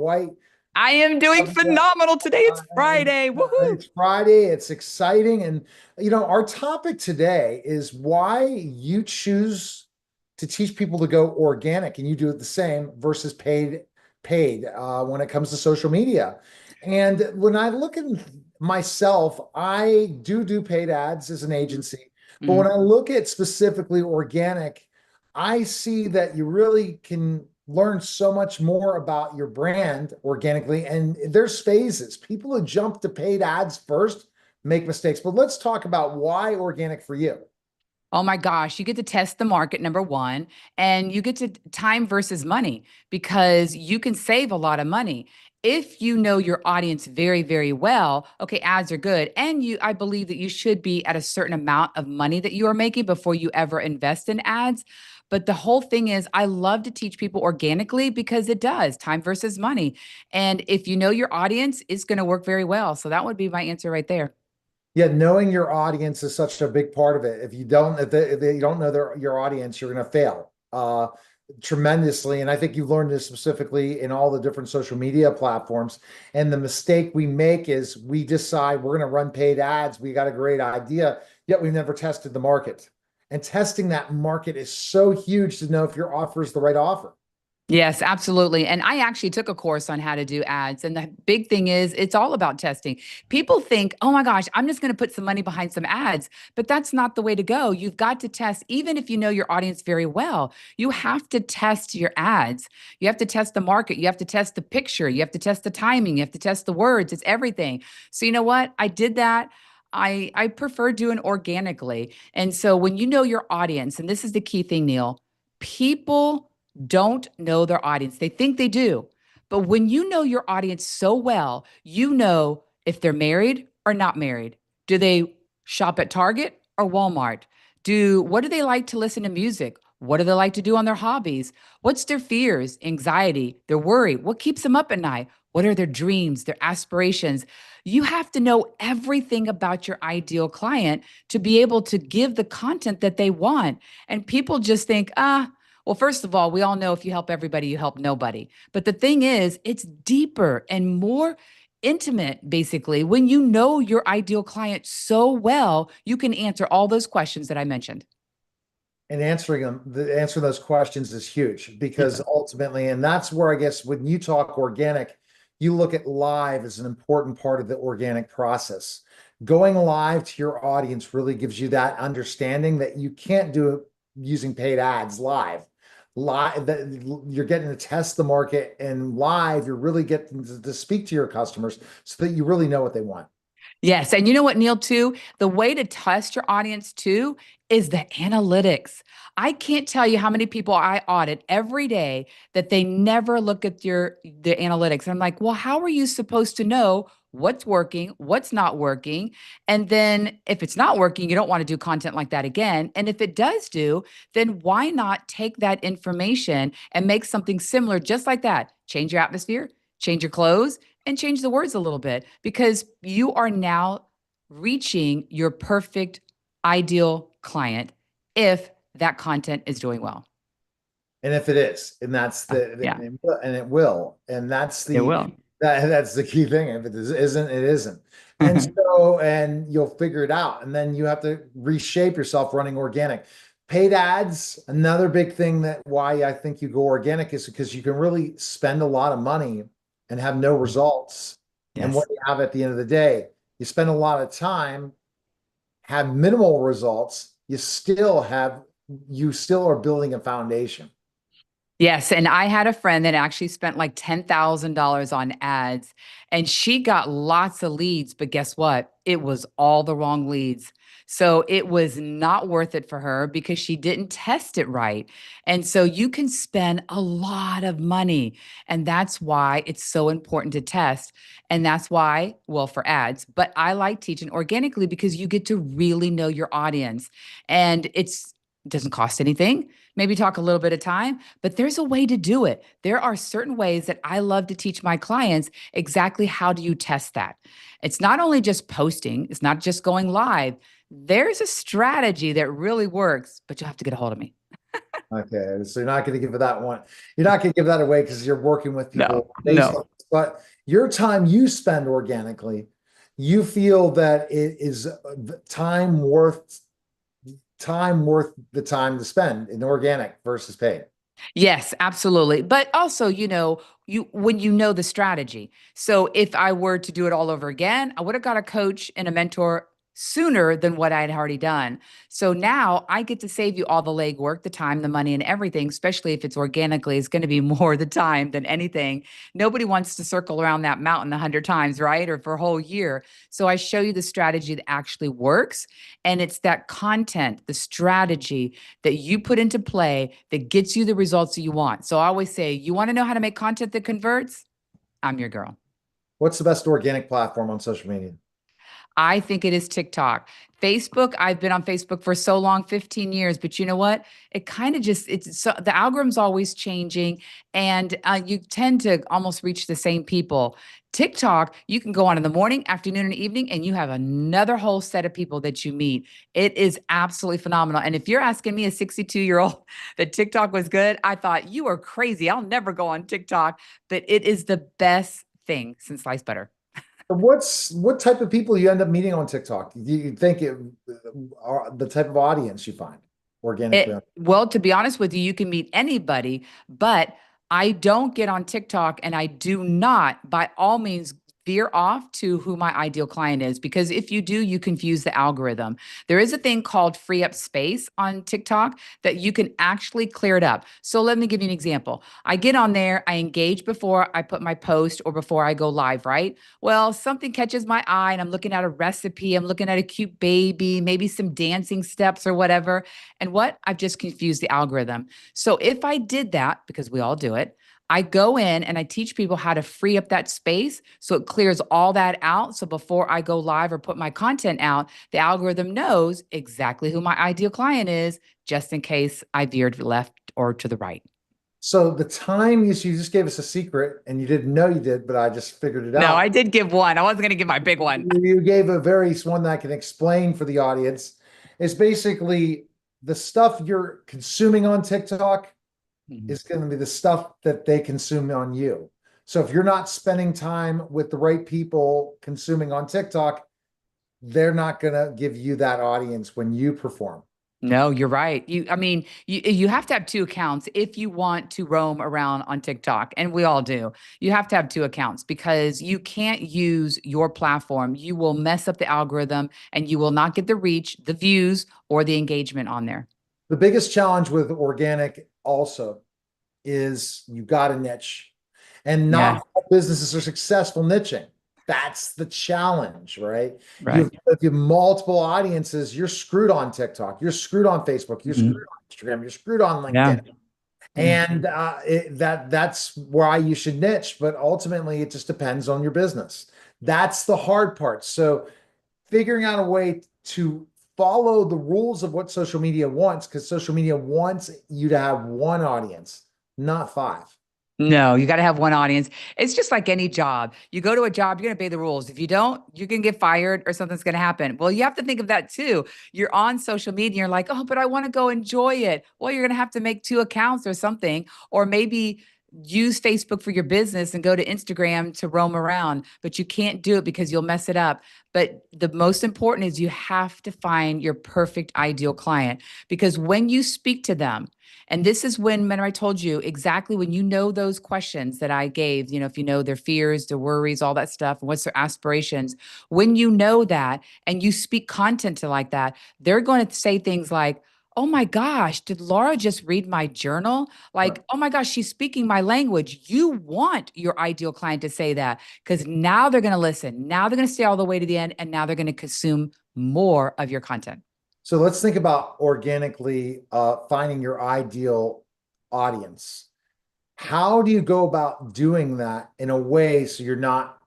White. I am doing phenomenal today. It's Friday. Woohoo. It's Friday. It's exciting. And, our topic today is why you choose to teach people to go organic and you do it the same versus paid when it comes to social media. And when I look at myself, I do paid ads as an agency. But when Mhm. I look at specifically organic, I see that you really can learn so much more about your brand organically. And there's phases. People who jump to paid ads first make mistakes. But let's talk about why organic for you. Oh my gosh, you get to test the market, number one, and you get to time versus money because you can save a lot of money. If you know your audience very, very well, okay, ads are good. And I believe that you should be at a certain amount of money that you are making before you ever invest in ads. But the whole thing is, I love to teach people organically because it does time versus money. And if you know your audience, it's going to work very well. So that would be my answer right there. Yeah, knowing your audience is such a big part of it. If you don't know your audience, you're going to fail tremendously. And I think you've learned this specifically in all the different social media platforms. And the mistake we make is we decide we're going to run paid ads. We got a great idea, yet we've never tested the market. And testing that market is so huge to know if your offer is the right offer. Yes, absolutely. And I actually took a course on how to do ads. And the big thing is, it's all about testing. People think, oh my gosh, I'm just going to put some money behind some ads. But that's not the way to go. You've got to test, even if you know your audience very well, you have to test your ads. You have to test the market. You have to test the picture. You have to test the timing. You have to test the words. It's everything. So, you know what? I did that. I prefer doing organically. And so when you know your audience, and this is the key thing, Neil, people don't know their audience. They think they do. But when you know your audience so well, you know if they're married or not married. Do they shop at Target or Walmart? What do they like to listen to music? What do they like to do on their hobbies? What's their fears, anxiety, their worry? What keeps them up at night? What are their dreams, their aspirations? You have to know everything about your ideal client to be able to give the content that they want. And people just think, well, first of all, we all know if you help everybody, you help nobody. But the thing is, it's deeper and more intimate, basically. When you know your ideal client so well, you can answer all those questions that I mentioned. And answering those questions is huge because ultimately, and that's where I guess when you talk organic, you look at live as an important part of the organic process. Going live to your audience really gives you that understanding that you can't do it using paid ads live. Live, that you're getting to test the market, and live, you're really getting to speak to your customers so that you really know what they want. Yes. And you know what, Neil, too? The way to test your audience, too, is the analytics. I can't tell you how many people I audit every day that they never look at the analytics. And I'm like, well, how are you supposed to know what's working, what's not working? And then if it's not working, you don't want to do content like that again. And if it does do, then why not take that information and make something similar just like that? Change your atmosphere, change your clothes, and change the words a little bit because you are now reaching your perfect ideal client if that content is doing well. And if it is, and that's Yeah, and it will, and that's it the will. that's the key thing. If isn't, it isn't. And so, and you'll figure it out, and then you have to reshape yourself running organic. Paid ads, another big thing that why I think you go organic is because you can really spend a lot of money and have no results. And what Yes. you have at the end of the day, you spend a lot of time, have minimal results, you still are building a foundation. Yes, and I had a friend that actually spent like $10,000 on ads and she got lots of leads, but guess what? It was all the wrong leads. So it was not worth it for her because she didn't test it right. And so you can spend a lot of money, and that's why it's so important to test. And that's why, well, for ads, but I like teaching organically because you get to really know your audience and it doesn't cost anything. Maybe talk a little bit of time, but there's a way to do it. There are certain ways that I love to teach my clients exactly how do you test that. It's not only just posting, it's not just going live. There's a strategy that really works, but you'll have to get a hold of me. Okay, so you're not going to give that one. You're not going to give that away because you're working with No, people based no. on but your time you spend organically, you feel that it is time worth the time to spend in organic versus paid. Yes, absolutely. But also, you when you know the strategy. So if I were to do it all over again, I would have got a coach and a mentor sooner than what I had already done. So now I get to save you all the legwork, the time, the money, and everything, especially if it's organically, it's going to be more the time than anything. Nobody wants to circle around that mountain 100 times, right? Or for a whole year. So I show you the strategy that actually works. And it's that content, the strategy that you put into play that gets you the results that you want. So I always say, you want to know how to make content that converts? I'm your girl. What's the best organic platform on social media? I think it is TikTok. Facebook, I've been on Facebook for so long, 15 years, but you know what? It kind of just, it's so, the algorithm's always changing and you tend to almost reach the same people. TikTok, you can go on in the morning, afternoon, and evening, and you have another whole set of people that you meet. It is absolutely phenomenal. And if you're asking me, a 62-year-old, that TikTok was good, I thought you are crazy. I'll never go on TikTok, but it is the best thing since sliced butter. What type of people you end up meeting on TikTok? Do you think are the type of audience you find organically? Well, to be honest with you, you can meet anybody, but I don't get on TikTok and I do not, by all means, veer off to who my ideal client is, because if you do, you confuse the algorithm. There is a thing called free up space on TikTok that you can actually clear it up. So let me give you an example. I get on there, I engage before I put my post or before I go live, right? Well, something catches my eye and I'm looking at a recipe, I'm looking at a cute baby, maybe some dancing steps or whatever. And what? I've just confused the algorithm. So if I did that, because we all do it, I go in and I teach people how to free up that space so it clears all that out. So before I go live or put my content out, the algorithm knows exactly who my ideal client is, just in case I veered left or to the right. So the time you just gave us a secret and you didn't know you did, but I just figured it No, out. I did give one. I wasn't going to give my big one. You gave a very one that I can explain for the audience. It's basically the stuff you're consuming on TikTok Mhm. is going to be the stuff that they consume on you. So if you're not spending time with the right people consuming on TikTok, they're not going to give you that audience when you perform. No, you're right. I mean, you have to have two accounts if you want to roam around on TikTok, and we all do. You have to have two accounts because you can't use your platform. You will mess up the algorithm, and you will not get the reach, the views, or the engagement on there. The biggest challenge with organic also is you got a niche. And Yeah, not all businesses are successful niching. That's the challenge, right? right. If you have multiple audiences, you're screwed on TikTok, you're screwed on Facebook, you're screwed Mhm. on Instagram, you're screwed on Yeah. LinkedIn. Yeah. And that's why you should niche, but ultimately it just depends on your business. That's the hard part. So figuring out a way to follow the rules of what social media wants, because social media wants you to have one audience, not five. No, you got to have one audience. It's just like any job. You go to a job, you're going to obey the rules. If you don't, you can get fired or something's going to happen. Well, you have to think of that too. You're on social media, you're like, oh, but I want to go enjoy it. Well, you're going to have to make two accounts or something, or maybe use Facebook for your business and go to Instagram to roam around, but you can't do it because you'll mess it up. But the most important is you have to find your perfect ideal client because when you speak to them, and this is when, remember I told you exactly when you know those questions that I gave, if you know their fears, their worries, all that stuff, and what's their aspirations, when you know that and you speak content to like that, they're going to say things like, oh my gosh, did Laura just read my journal? Right. Like, oh my gosh, she's speaking my language. You want your ideal client to say that because now they're going to listen. Now they're going to stay all the way to the end and now they're going to consume more of your content. So let's think about organically finding your ideal audience. How do you go about doing that in a way so you're not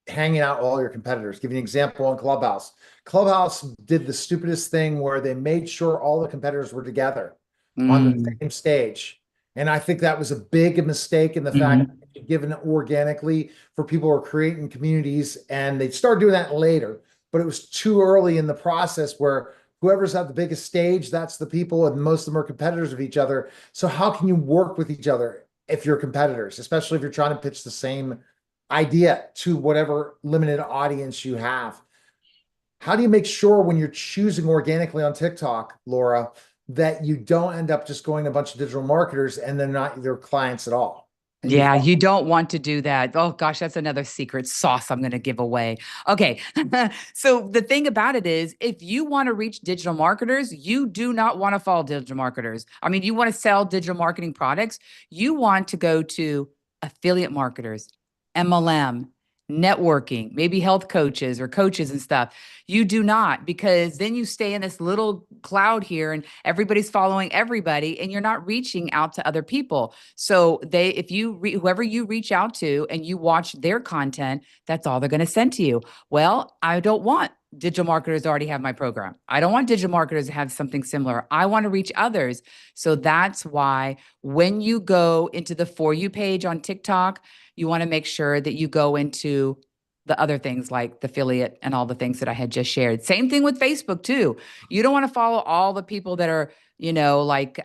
hanging out all your competitors? Give you an example on Clubhouse. Clubhouse did the stupidest thing where they made sure all the competitors were together on the Mm, same stage. And I think that was a big mistake in the fact mhm. that given organically for people who are creating communities and they started doing that later, but it was too early in the process where whoever's at the biggest stage, that's the people, and most of them are competitors of each other. So how can you work with each other if you're competitors, especially if you're trying to pitch the same idea to whatever limited audience you have. How do you make sure when you're choosing organically on TikTok, Laura, that you don't end up just going to a bunch of digital marketers and they're not their clients at all? And you Yeah, fall. you don't want to do that. Oh gosh, that's another secret sauce I'm going to give away. Okay. So the thing about it is, if you want to reach digital marketers, you do not want to follow digital marketers. I mean, you want to sell digital marketing products, you want to go to affiliate marketers, MLM, networking, maybe health coaches or coaches and stuff. You do not, because then you stay in this little cloud here and everybody's following everybody and you're not reaching out to other people. So if you whoever you reach out to and you watch their content, that's all they're going to send to you. Well, I don't want digital marketers already have my program. I don't want digital marketers to have something similar. I want to reach others. So that's why when you go into the For You page on TikTok, you want to make sure that you go into the other things like the affiliate and all the things that I had just shared. Same thing with Facebook too. You don't want to follow all the people that are, like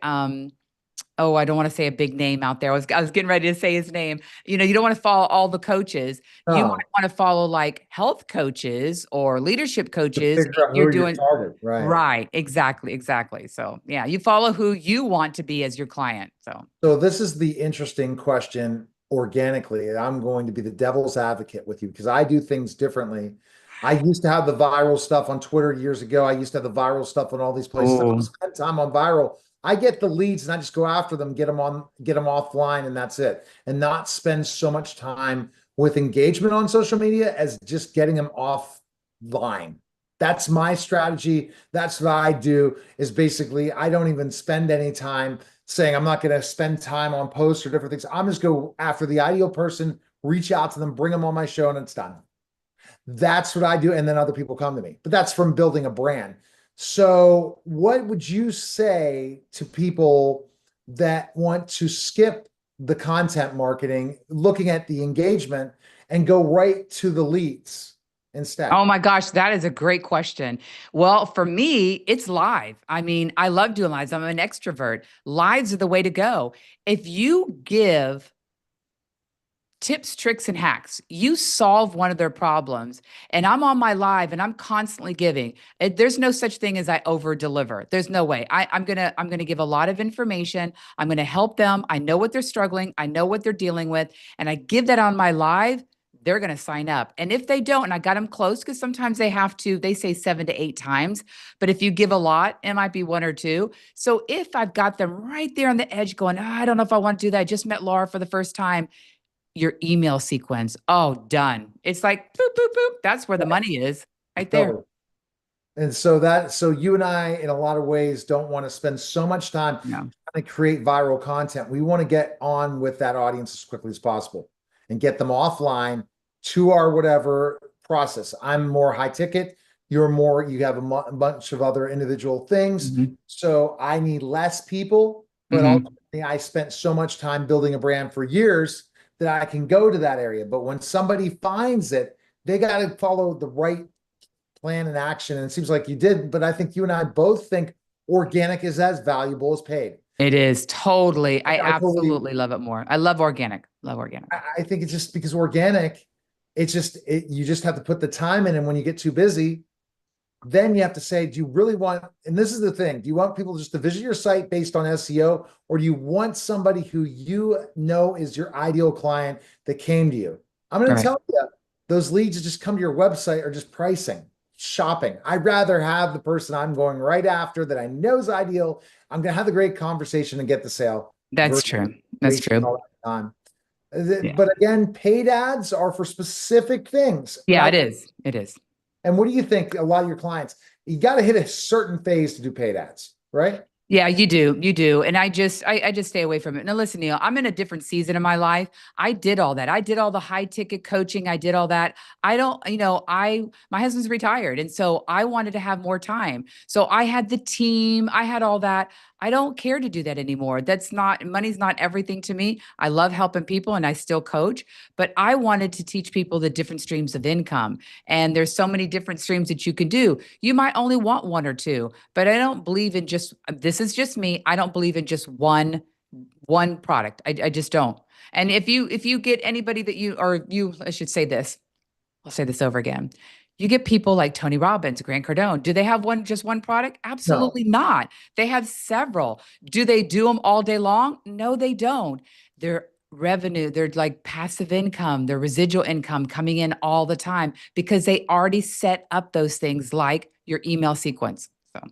oh, I don't want to say a big name out there. I was getting ready to say his name. You don't want to follow all the coaches. You might Oh, want to follow like health coaches or leadership to coaches. figure out You're who your doing target, right? right. Exactly. Exactly. So yeah, you follow who you want to be as your client. So So this is the interesting question organically. And I'm going to be the devil's advocate with you because I do things differently. I used to have the viral stuff on Twitter years ago. I used to have the viral stuff on all these places. I don't oh, spend time on viral. I get the leads and I just go after them, get them offline, and that's it. And not spend so much time with engagement on social media as just getting them offline. That's my strategy. That's what I do is basically I don't even spend any time saying I'm not going to spend time on posts or different things. I'm just go after the ideal person, reach out to them, bring them on my show, and it's done. That's what I do. And then other people come to me. But that's from building a brand. So, what would you say to people that want to skip the content marketing, looking at the engagement, and go right to the leads instead? oh my gosh, that is a great question. Well, for me, it's live. I mean, I love doing lives. I'm an extrovert. Lives are the way to go. If you give tips, tricks, and hacks. You solve one of their problems. And I'm on my live and I'm constantly giving. There's no such thing as I over deliver. There's no way. I'm gonna give a lot of information. I'm gonna help them. I know what they're struggling. I know what they're dealing with. And I give that on my live. They're going to sign up. And if they don't, and I got them close, because sometimes they say 7 to 8 times. But if you give a lot, it might be one or two. So if I've got them right there on the edge going, "Oh, I don't know if I want to do that. I just met Laura for the first time," your email sequence. Oh, done. It's like boop, boop, boop. That's where the Right. money is right there. Totally. And so you and I, in a lot of ways, don't want to spend so much time No. trying to create viral content. We want to get on with that audience as quickly as possible and get them offline to our whatever process. I'm more high ticket. You're more, you have a bunch of other individual things. Mhm. So I need less people, but Mhm. ultimately I spent so much time building a brand for years that I can go to that area. But when somebody finds it, they got to follow the right plan and action. And it seems like you did, but I think you and I both think organic is as valuable as paid. It is totally. I I totally, absolutely love it more. I love organic. Love organic. I think it's just because organic, you just have to put the time in. And when you get too busy, then you have to say, do you really want, and this is the thing, do you want people just to visit your site based on SEO, or do you want somebody who you know is your ideal client that came to you? I'm going to Right. tell you, those leads that just come to your website are just pricing, shopping. I'd rather have the person I'm going right after that I know is ideal. I'm going to have the great conversation and get the sale That's versus true. That's wasting true. all that time. Yeah. But again, paid ads are for specific things. But Yeah, it is. It is. and what do you think? A lot of your clients, you got to hit a certain phase to do paid ads, right? Yeah, you do. You do. And I just stay away from it. Now listen, Neil, I'm in a different season of my life. I did all that. I did all the high ticket coaching. I did all that. I don't, my husband's retired. And so I wanted to have more time. So I had the team, I had all that. I don't care to do that anymore. Money's not everything to me. I love helping people and I still coach, but I wanted to teach people the different streams of income. And there's so many different streams that you can do. You might only want one or two, but I don't believe in just, this is just me. I don't believe in just one one product. I just don't. And if you get anybody that I should say this, I'll say this over again. You get people like Tony Robbins, Grant Cardone. Do they have just one product? No. Absolutely not. They have several. Do they do them all day long? No, they don't. Their revenue, their like passive income, their residual income coming in all the time because they already set up those things like your email sequence. So,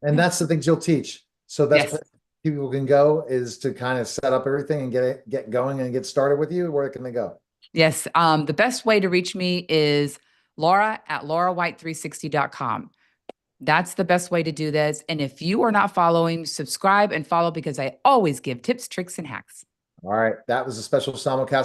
And yeah. that's the things you'll teach. So that's Yes. where people can go, is to kind of set up everything and get going and get started with you. Where can they go? Yes. The best way to reach me is Laura at laurawhite360.com. That's the best way to do this. And if you are not following, subscribe and follow because I always give tips, tricks, and hacks. All right. That was a special simulcast.